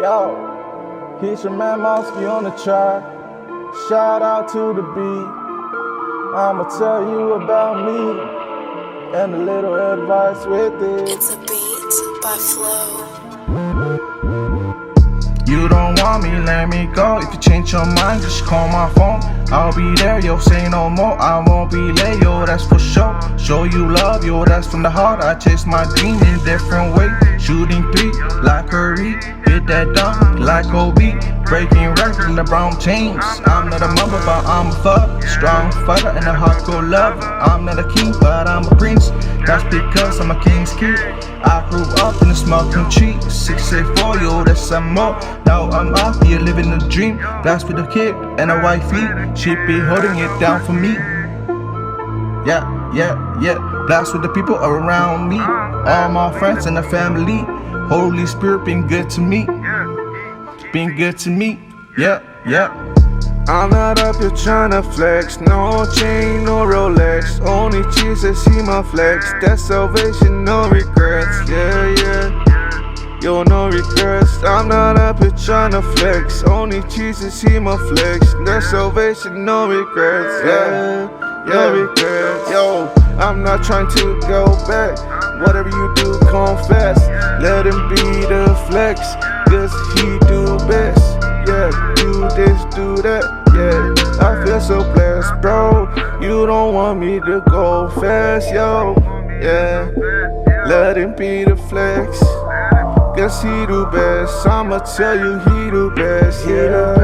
Yo, he's your man Mosky on the track. Shout out to the beat. I'ma tell you about me and a little advice with it. It's a beat by Flow. You don't want me, let me go. If you change your mind, just call my phone. I'll be there, yo, say no more. I won't be late, yo, that's for sure. Show you love, yo, that's from the heart. I chase my dream in a different way. Shooting three, like Curry. Hit that dunk, like Kobe. Breaking records in the brown chains. I'm not a mother, but I'm a fuck. Strong fighter and a hardcore lover. I'm not a king, but I'm a prince. That's because I'm a king's kid. I grew up in a small country. 684, yo, that's some more. Now I'm out here living a dream. That's with a kid and a wifey. She be holding it down for me. Yeah. Blast with the people around me. All my friends and the family. Holy Spirit been good to me. Been good to me. Yeah. I'm not up here tryna flex. No chain, no Rolex. Only Jesus, he my flex. That's salvation, no regrets. Yeah. Yo, no regrets. I'm not up here tryna flex. Only Jesus, he my flex. That's salvation, no regrets. No regrets. Yo, I'm not trying to go back. Whatever you do, confess. Let him be the flex, cause he do best. Yeah, do this, do that. Yeah, I feel so blessed, bro. You don't want me to go fast, yo. Yeah, let him be the flex, cause he do best. I'ma tell you he do best. Yeah.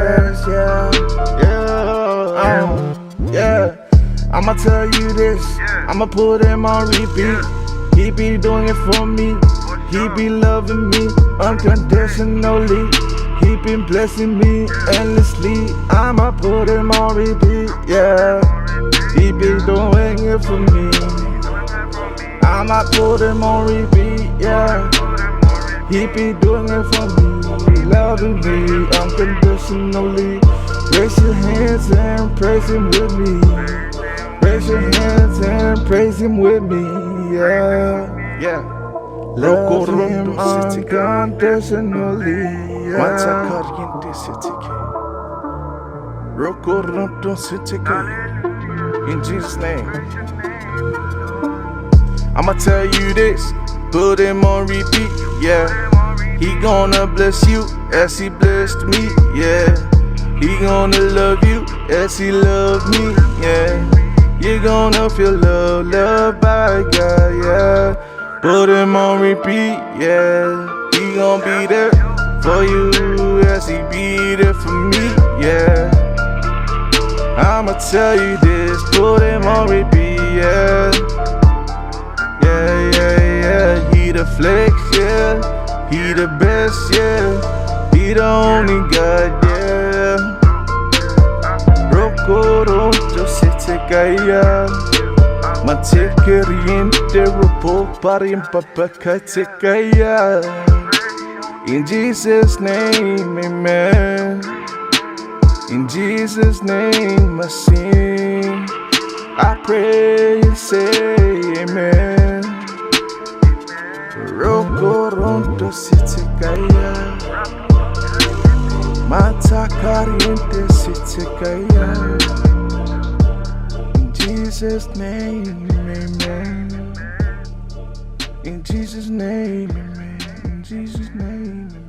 I'ma tell you this, I'ma put him on repeat. He be doing it for me. He be loving me unconditionally. He been blessing me endlessly. I'ma put him on repeat, yeah. He be doing it for me. I'ma put him on repeat, yeah. He be doing it for me, loving me unconditionally. Raise your hands and praise him with me. Raise your hands and praise him with me, yeah. Love him unconditionally, yeah. In Jesus' name. I'ma tell you this, put him on repeat, yeah. He gonna bless you as he blessed me, yeah. He gonna love you as he loved me, yeah. You're gonna feel loved by God, yeah. Put him on repeat, yeah. He gon' be there for you as he be there for me, yeah. I'ma tell you this, put him on repeat, yeah. He the flex, yeah. He the best, yeah. He the only God, yeah. Rokoronto sitekaya. Matekeriente ropo parim papakatekaya. In Jesus' name, amen. In Jesus' name I sing. I pray and say amen. Rokoronto sitekaya. Matakariente sitekaya. In Jesus' name, amen. In Jesus' name, amen. In Jesus' name, amen.